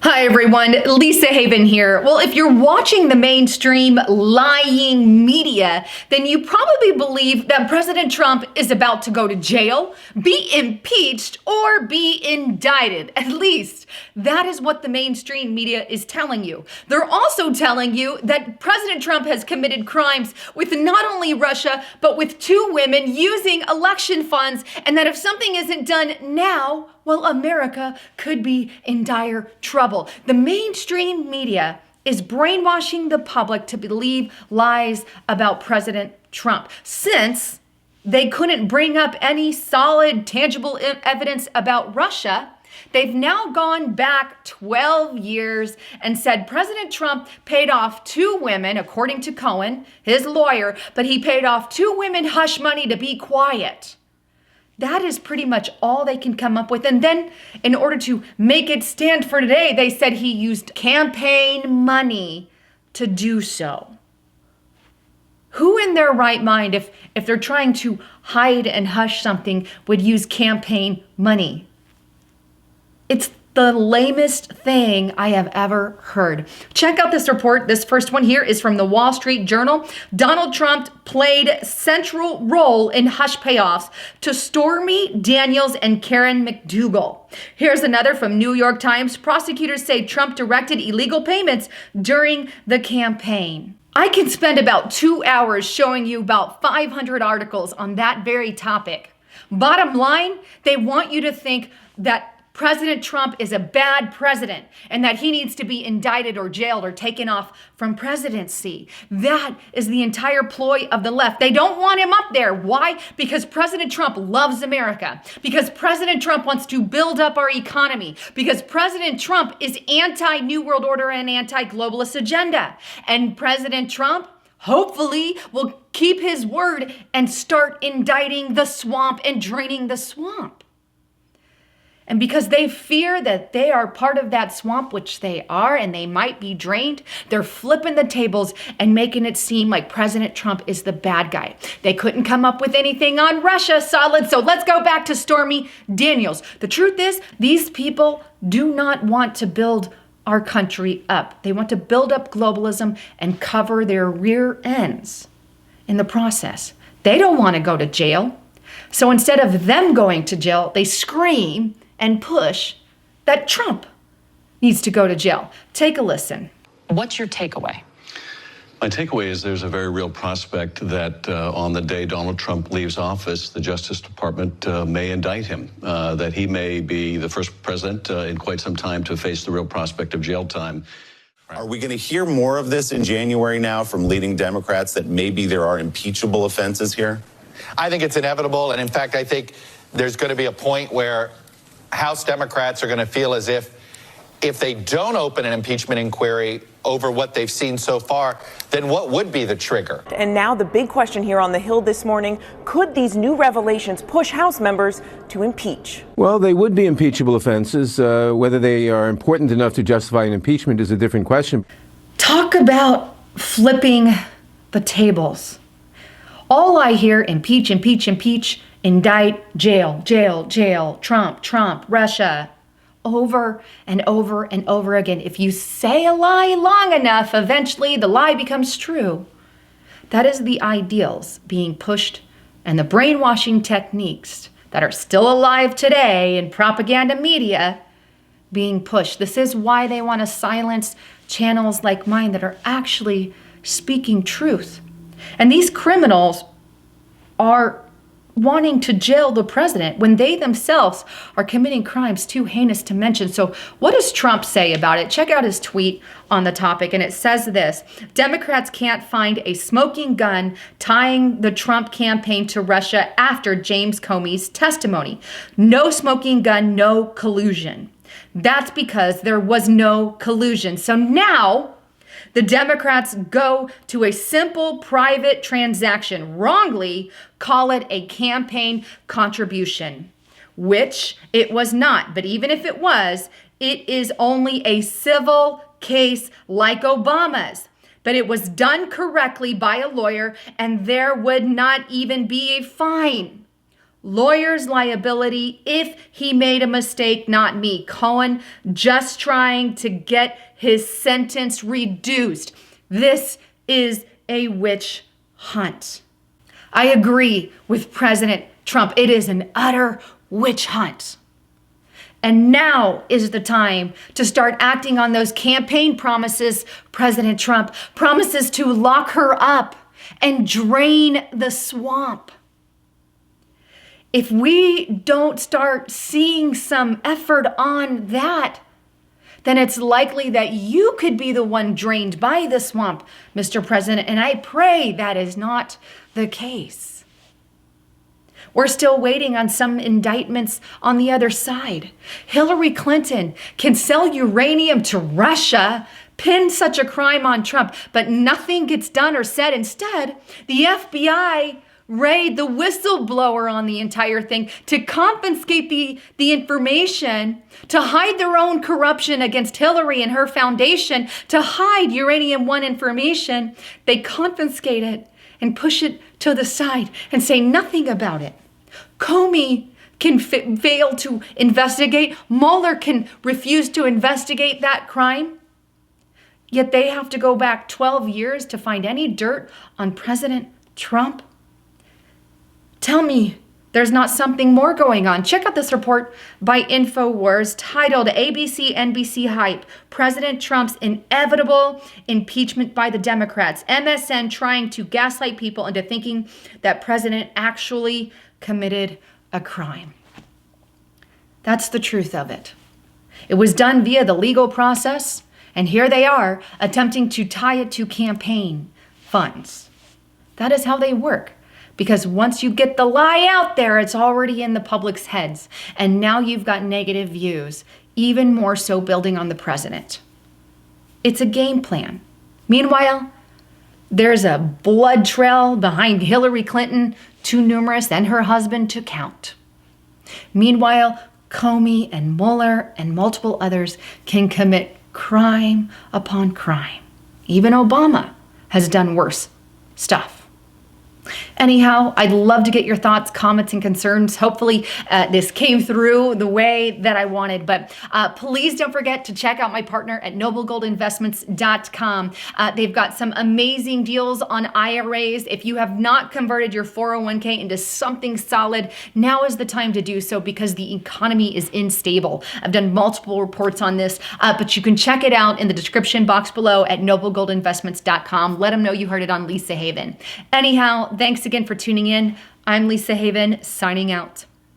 Hi everyone, Lisa Haven here. Well, if you're watching the mainstream lying media, then you probably believe that President Trump is about to go to jail, be impeached, or be indicted. At least that is what the mainstream media is telling you. They're also telling you that President Trump has committed crimes with not only Russia, but with two women using election funds, and that if something isn't done now, well, America could be in dire trouble. The mainstream media is brainwashing the public to believe lies about President Trump. Since they couldn't bring up any solid, tangible evidence about Russia, they've now gone back 12 years and said President Trump paid off two women, according to Cohen, his lawyer, but he paid off two women hush money to be quiet. That is pretty much all they can come up with. And then in order to make it stand for today, they said he used campaign money to do so. Who in their right mind, if they're trying to hide and hush something, would use campaign money? It's the lamest thing I have ever heard. Check out this report. This first one here is from the Wall Street Journal. Donald Trump played central role in hush payoffs to Stormy Daniels and Karen McDougal. Here's another from New York Times. Prosecutors say Trump directed illegal payments during the campaign. I can spend about 2 hours showing you about 500 articles on that very topic. Bottom line, they want you to think that President Trump is a bad president and that he needs to be indicted or jailed or taken off from presidency. That is the entire ploy of the left. They don't want him up there. Why? Because President Trump loves America. Because President Trump wants to build up our economy. Because President Trump is anti-New World Order and anti-globalist agenda. And President Trump hopefully will keep his word and start indicting the swamp and draining the swamp. And because they fear that they are part of that swamp, which they are, and they might be drained, they're flipping the tables and making it seem like President Trump is the bad guy. They couldn't come up with anything on Russia solid, so let's go back to Stormy Daniels. The truth is, these people do not want to build our country up. They want to build up globalism and cover their rear ends in the process. They don't want to go to jail. So instead of them going to jail, they scream and push that Trump needs to go to jail. Take a listen. What's your takeaway? My takeaway is there's a very real prospect that on the day Donald Trump leaves office, the Justice Department may indict him, that he may be the first president in quite some time to face the real prospect of jail time. Are we going to hear more of this in January now from leading Democrats that maybe there are impeachable offenses here? I think it's inevitable. And in fact, I think there's going to be a point where House Democrats are going to feel as if they don't open an impeachment inquiry over what they've seen so far, then what would be the trigger? And now the big question here on the Hill this morning, could these new revelations push House members to impeach? Well, they would be impeachable offenses. Whether they are important enough to justify an impeachment is a different question. Talk about flipping the tables. All I hear, impeach, impeach, impeach, indict, jail, jail, jail, Trump, Trump, Russia, over and over and over again. If you say a lie long enough, eventually the lie becomes true. That is the ideals being pushed and the brainwashing techniques that are still alive today in propaganda media being pushed. This is why they want to silence channels like mine that are actually speaking truth. And these criminals are wanting to jail the president when they themselves are committing crimes too heinous to mention. So what does Trump say about it? Check out his tweet on the topic, and it says this: Democrats can't find a smoking gun tying the Trump campaign to Russia after James Comey's testimony. No smoking gun, no collusion. That's because there was no collusion. So now the Democrats go to a simple private transaction, wrongly call it a campaign contribution, which it was not. But even if it was, it is only a civil case like Obama's. But it was done correctly by a lawyer, and there would not even be a fine. lawyer's liability if he made a mistake, not me. Cohen just trying to get his sentence reduced. This is a witch hunt. I agree with President Trump. It is an utter witch hunt. And now is the time to start acting on those campaign promises, President Trump, promises to lock her up and drain the swamp. If we don't start seeing some effort on that, then it's likely that you could be the one drained by the swamp, Mr. President, and I pray that is not the case. We're still waiting on some indictments on the other side. Hillary Clinton can sell uranium to Russia, pin such a crime on Trump, but nothing gets done or said. Instead, the FBI raid the whistleblower on the entire thing to confiscate the information, to hide their own corruption against Hillary and her foundation, to hide Uranium One information. They confiscate it and push it to the side and say nothing about it. Comey can fail to investigate. Mueller can refuse to investigate that crime. Yet they have to go back 12 years to find any dirt on President Trump. Tell me there's not something more going on. Check out this report by InfoWars titled ABC NBC Hype, President Trump's Inevitable Impeachment by the Democrats. MSN trying to gaslight people into thinking that President actually committed a crime. That's the truth of it. It was done via the legal process, and here they are attempting to tie it to campaign funds. That is how they work. Because once you get the lie out there, it's already in the public's heads. And now you've got negative views, even more so building on the president. It's a game plan. Meanwhile, there's a blood trail behind Hillary Clinton, too numerous, and her husband to count. Meanwhile, Comey and Mueller and multiple others can commit crime upon crime. Even Obama has done worse stuff. Anyhow, I'd love to get your thoughts, comments, and concerns. Hopefully this came through the way that I wanted. But please don't forget to check out my partner at NobleGoldInvestments.com. They've got some amazing deals on IRAs. If you have not converted your 401k into something solid, now is the time to do so because the economy is unstable. I've done multiple reports on this, but you can check it out in the description box below at NobleGoldInvestments.com. Let them know you heard it on Lisa Haven. Anyhow, thanks again for tuning in. I'm Lisa Haven, signing out.